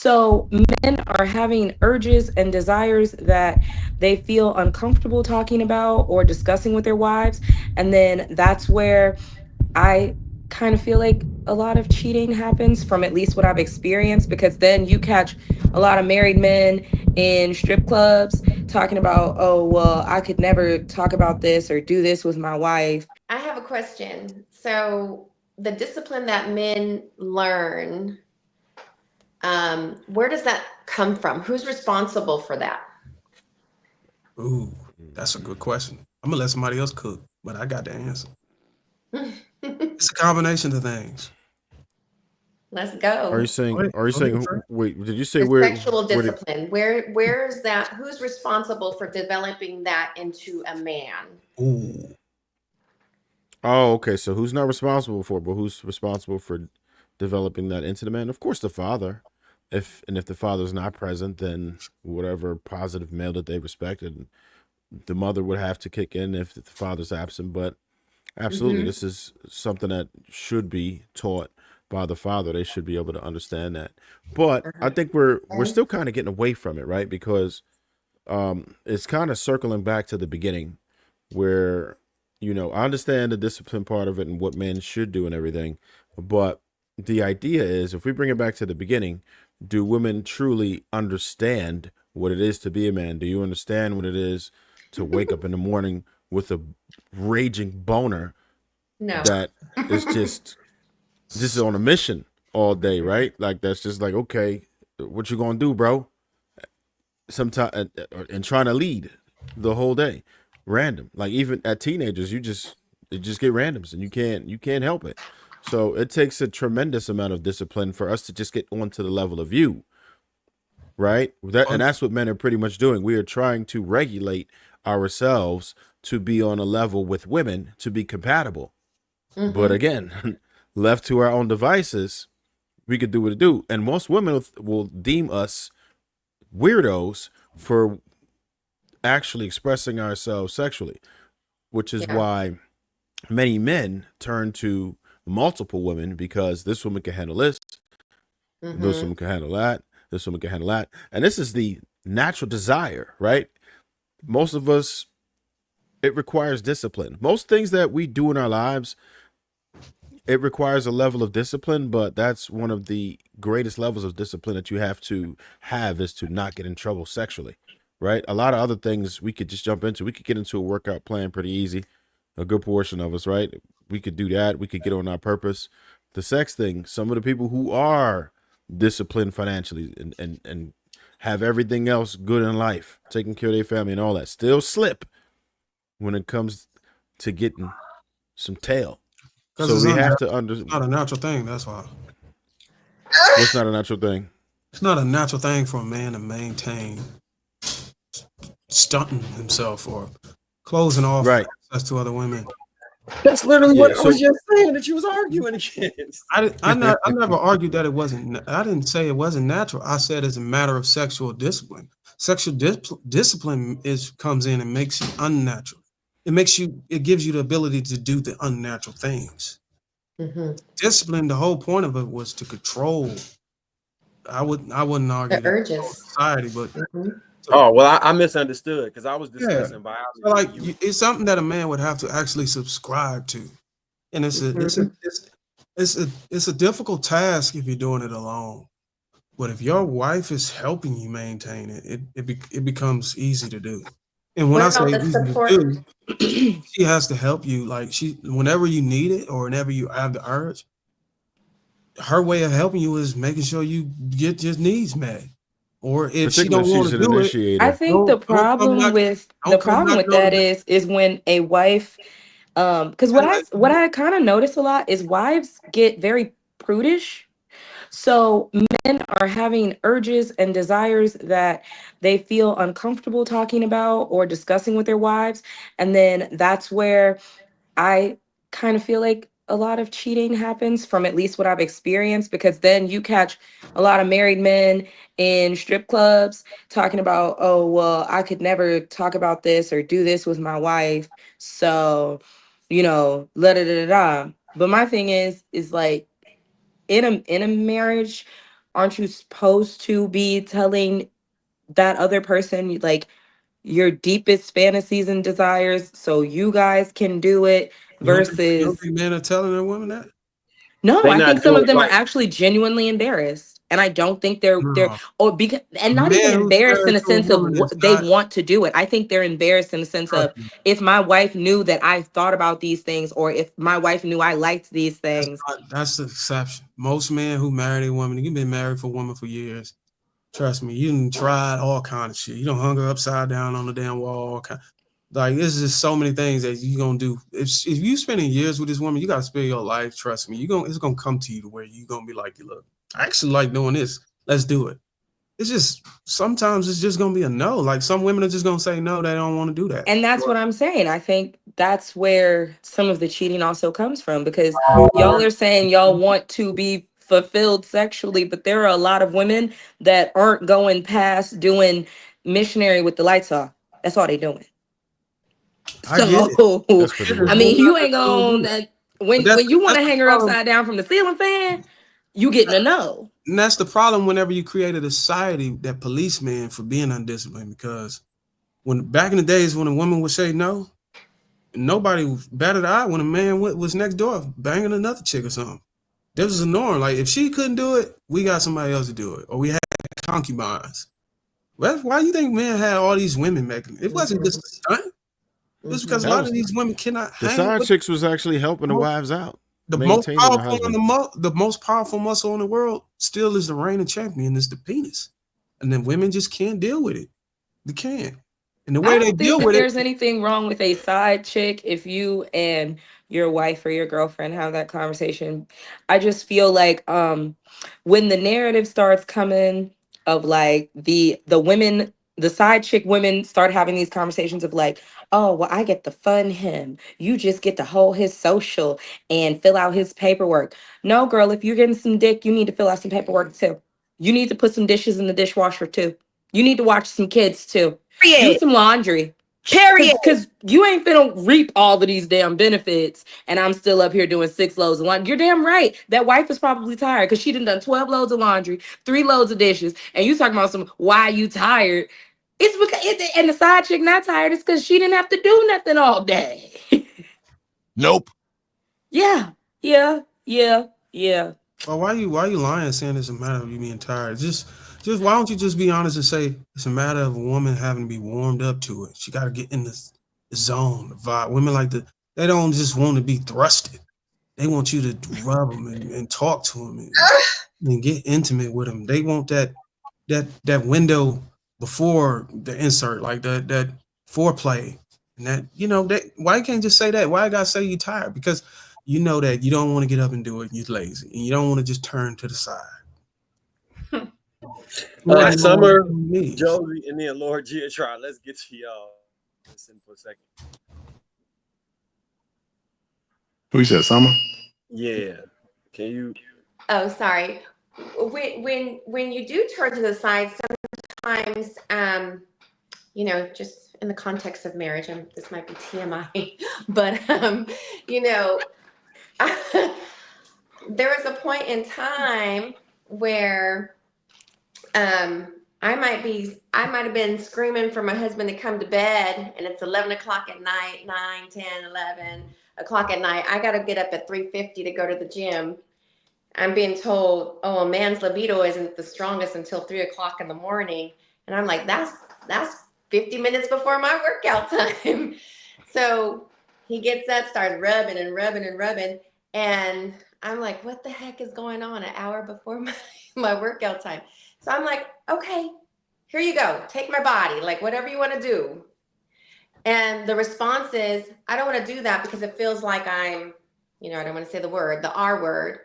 So men are having urges and desires that they feel uncomfortable talking about or discussing with their wives. And then that's where I kind of feel like a lot of cheating happens, from at least what I've experienced, because then you catch a lot of married men in strip clubs talking about, oh, well, I could never talk about this or do this with my wife. I have a question. So, the discipline that men learn, where does that come from? Who's responsible for that? Ooh, that's a good question. I'm gonna let somebody else cook, but I got the answer. It's a combination of things. Let's Are you go. saying? Go Are you ahead, saying? Trey. Wait, did you say The where? sexual Where did? discipline. Where is that? Who's responsible for developing that into a man? Ooh, Oh, okay. So who's not responsible for it, but who's responsible for developing that into the man? Of course, the father. If the father's not present, then whatever positive male that they respected, the mother would have to kick in if the father's absent. But absolutely, Hmm. this is something that should be taught by the father. They should be able to understand that. But I think we're still kind of getting away from it, right? Because it's kind of circling back to the beginning where, I understand the discipline part of it and what men should do and everything, but the idea is, if we bring it back to the beginning, do women truly understand what it is to be a man? Do you understand what it is to wake up in the morning with a raging boner No. that is just on a mission all day, right? Like, that's just like, okay, what you gonna do, bro? Sometimes, and trying to lead the whole day, random. Like, even at teenagers, you just get randoms, and you can't help it. So it takes a tremendous amount of discipline for us to just get onto the level of you, right? And fun. that's what men are pretty much doing. We are trying to regulate ourselves to be on a level with women to be compatible. But Hmm. again, left to our own devices, we could do what it do. And most women will deem us weirdos for actually expressing ourselves sexually, which is Yeah. why many men turn to multiple women, because this woman can handle this, this Hmm. woman can handle that, this woman can handle that. And this is the natural desire, right? Most of us, it requires discipline. Most things that we do in our lives, it requires a level of discipline, but that's one of the greatest levels of discipline that you have is to not get in trouble sexually, right? A lot of other things we could just jump into. We could get into a workout plan pretty easy. A good portion of us, right? We could do that. We could get on our purpose. The sex thing, some of the people who are disciplined financially and have everything else good in life, taking care of their family and all that, still slip when it comes to getting some tail. Because So it's we have unnatural. to It's not a natural thing. That's why. what's not a natural thing. It's not a natural thing for a man to maintain stunting himself or closing off Right. access to other women. That's literally Yeah. what I was So just saying that you was arguing against. I never argued that it wasn't. I didn't say it wasn't natural. I said it's a matter of sexual discipline. Sexual discipline is comes in and makes it unnatural. It makes you. It gives you the ability to do the unnatural things. Hmm. Discipline. The whole point of it was to control. I wouldn't argue The that urges. society, but Hmm. so, Oh well, I misunderstood because I was yeah. discussing So biology like and you. it's something that a man would have to actually subscribe to, and Hmm. it's a difficult task if you're doing it alone. But if your wife is helping you maintain it, it becomes easy to do. And when What I say about the easy to support? do, she has to help you. Like whenever you need it or whenever you have the urge, her way of helping you is making sure you get your needs met. Or if she particularly don't if want she's to an do it, I initiator. think the don't come problem with knocking on the that door. is when a wife, because what I kind of notice a lot is wives get very prudish. So men are having urges and desires that they feel uncomfortable talking about or discussing with their wives. And then that's where I kind of feel like a lot of cheating happens, from at least what I've experienced, because then you catch a lot of married men in strip clubs talking about, oh, well, I could never talk about this or do this with my wife. So, la da da da da. But my thing is like, in a marriage, aren't you supposed to be telling that other person like your deepest fantasies and desires so you guys can do it You don't versus think men are telling their women that? no, They I think not some doing of it them are like actually genuinely embarrassed. And I don't think they're No. or because and A not even man who's embarrassed in married a to a sense of woman is what they not, want to do it. I think they're embarrassed in the sense trust of me, if my wife knew that I thought about these things or if my wife knew I liked these things. that's the exception. Most men who marry a woman, you've been married for a woman for years. Trust me, you done tried all kind of shit. You don't hung her upside down on the damn wall. Like there's just so many things that you gonna do. If you spending years with this woman, you gotta spend your life. Trust me, it's gonna come to you to where you gonna be like, look, I actually like doing this. Let's do it. It's just sometimes it's just gonna be a no. Like some women are just gonna say no, they don't want to do that. And that's what I'm saying. I think that's where some of the cheating also comes from because y'all are saying y'all want to be fulfilled sexually, but there are a lot of women that aren't going past doing missionary with the lights off. That's all they doing. I get it. So That's pretty There's I rare. mean, women out you there ain't that don't do gonna it. But when you want that's to the hang her problem. upside down from the ceiling fan, you getting a no. And that's the problem whenever you created a society that police men for being undisciplined. Because when back in the days when a woman would say no, nobody batted an eye when a man was next door banging another chick or something. This was a norm. Like if she couldn't do it, we got somebody else to do it, or we had concubines. Well, why do you think men had all these women making it? It wasn't just a stunt. It was because a That lot of was these women cannot the hang side with chicks was actually helping the wives out, the most maintaining the powerful and husband. the most powerful muscle in the world. Still is the reigning champion is the penis, and then women just can't deal with it. They can't, and the I way they don't think deal that with it. there's anything wrong with a side chick if you and your wife or your girlfriend have that conversation. I just feel like when the narrative starts coming of like the women, the side chick women start having these conversations of like, oh, well, I get to fund him. You just get to hold his social and fill out his paperwork. No, girl, if you're getting some dick, you need to fill out some paperwork too. You need to put some dishes in the dishwasher too. You need to watch some kids too. Do Period. some laundry. Period. Cause you ain't finna reap all of these damn benefits, and I'm still up here doing 6 loads of laundry. You're damn right. That wife is probably tired because she done 12 loads of laundry, 3 loads of dishes, and you talking about some why you tired? It's because and the side chick not tired. It's because she didn't have to do nothing all day. Nope. Yeah, yeah. Well, why you lying saying it's a matter of you being tired? Just why don't you just be honest and say it's a matter of a woman having to be warmed up to it. She got to get in the zone, the vibe. Women like they don't just want to be thrusted. They want you to rub them and talk to them and get intimate with them. They want that window before the insert, like that foreplay. And that that why you can't just say that? Why I gotta say you tired? Because you know that you don't want to get up and do it. You're lazy, and you don't want to just turn to the side. Summer, Me. Josie, and then Lord Giatron. Let's get to y'all. Listen for a second. Who you said, Summer? Yeah. Can you? Oh, sorry. When you do turn to the side, sometimes just in the context of marriage, this might be TMI, but there was a point in time where I might have been screaming for my husband to come to bed, and it's 11 o'clock at night, 9, 10, 11 o'clock at night. I got to get up at 3:50 to go to the gym. I'm being told, oh, a man's libido isn't the strongest until 3 o'clock in the morning. And I'm like, that's 50 minutes before my workout time. So he gets up, starts rubbing and rubbing and rubbing. And I'm like, what the heck is going on an hour before my workout time? So I'm like, okay, here you go. Take my body, like whatever you want to do. And the response is, I don't want to do that because it feels like I'm, I don't want to say the R word,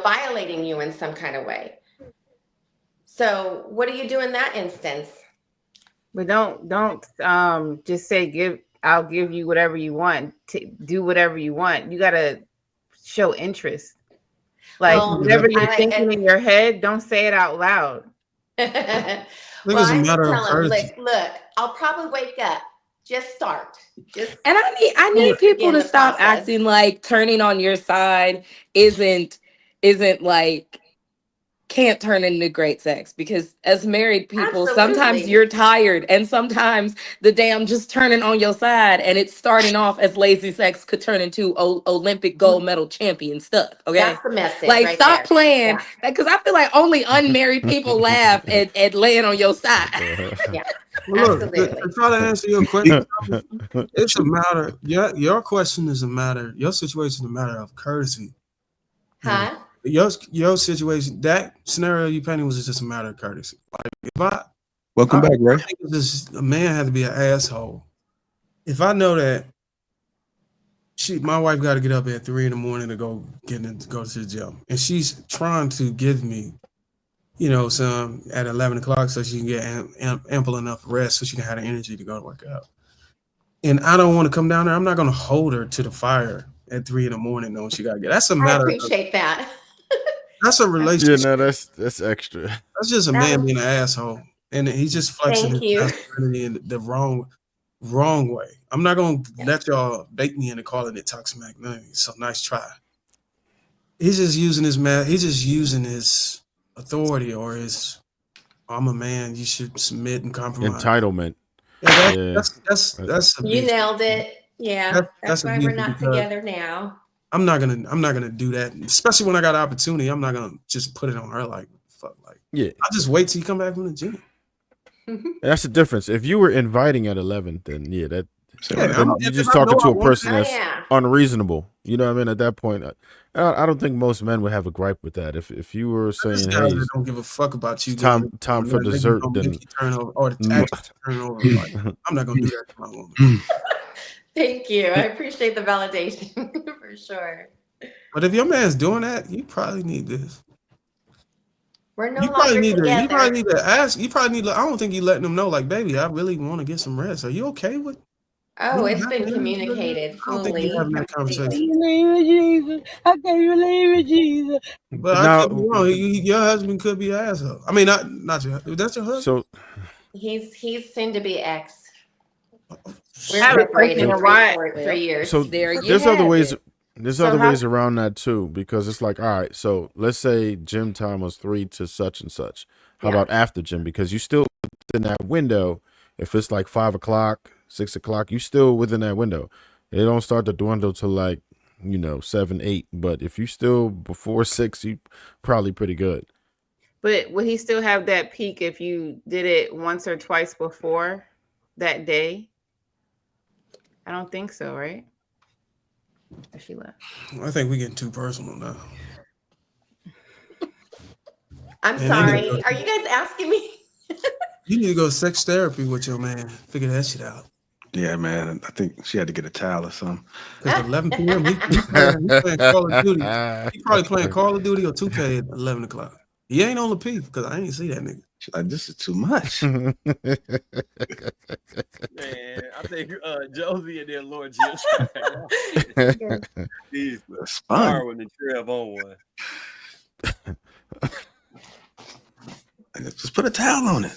violating you in some kind of way. So what do you do in that instance? But don't just say I'll give you whatever you want. Do whatever you want. You gotta show interest. Like whatever you're thinking in your head, don't say it out loud. Well, I just tell him, look, I'll probably wake up. Just start. And I need people to stop acting like turning on your side isn't isn't like can't turn into great sex, because as married people, sometimes Absolutely. you're tired and sometimes the damn just turning on your side and it's starting off as lazy sex could turn into Olympic gold medal champion stuff. Okay. That's the message Like, right stop there. playing Yeah. because I feel like only unmarried people laugh at laying on your side. Yeah. Well, look, Absolutely. to try to answer your question, it's a matter. Your question is a matter. Your situation is a matter of courtesy. Huh? Your situation, that scenario you painted was just a matter of courtesy. Like if Welcome back, Ray. I think it's just a man had to be an asshole. If I know that my wife got to get up at 3 a.m. to go to the gym, and she's trying to give me, some at 11 o'clock so she can get ample enough rest so she can have the energy to go to work out. And I don't want to come down there. I'm not going to hold her to the fire at 3 a.m. knowing she got to get. That's a I matter. appreciate that. That's a Yeah, relationship. no, that's extra. That's just a That man is- being an asshole, and he's just flexing Thank his you. masculinity in the wrong way. I'm not gonna let y'all bait me into calling it toxic masculinity. So nice try. He's just using He's just using his authority or his. I'm a man. You should submit and compromise. Entitlement. Yeah, that's You abusive. nailed it. Yeah. That's why we're abusive not because together now. I'm not gonna do that, especially when I got an opportunity. I'm not gonna just put it on her like fuck. Like, Yeah, I'll just wait till you come back from the gym. that's the difference. If you were inviting at 11, then yeah, then you're just If I know talking to I a want person Oh, that's yeah. unreasonable. You know what I mean? At that point, I don't think most men would have a gripe with that. If you were There's saying, guys "Hey, that don't give a fuck about you it's going time for they dessert," gonna then make you turn over or the actress turn over. Like, I'm not gonna do that to my woman. Thank you. I appreciate the validation for sure. But if your man's doing that, you probably need this. We're no You probably longer need to. You probably together. need to ask. You probably need to. I don't think you letting them know. Like, baby, I really want to get some rest. Are you okay with? Oh, me it's having been energy like that? communicated I don't think you're fully, having that conversation. completely. I can't believe it, Jesus. But I could be now, wrong. Your husband could be an asshole. I mean, not your. That's your husband. so He's soon to be ex. I We're have a separated question. for Why? 3 years. so There you there's other have ways. it. There's So other how- ways around that too, because it's like, all right, so let's say gym time was 3 to such and such. How Yeah. about after gym? Because you still within that window. If it's like 5 o'clock, 6 o'clock, you still within that window. It don't start to dwindle till like 7, 8. But if you still before 6, you probably pretty good. But would he still have that peak if you did it once or twice before that day? I don't think so, right? Or she left. I think we're getting too personal now. I'm Man, they need to sorry. go- Are you guys asking me? You need to go sex therapy with your man. Figure that shit out. Yeah, man. I think she had to get a towel or something. Because at 11 p.m. He playing Call of Duty. He probably playing Call of Duty or 2K at 11 o'clock. He ain't on Lapeef because I ain't see that nigga. She's like, this is too much. Man, I think Josie and then Lord Jill he's Spun. borrowing the Trev on one. Just put a towel on it.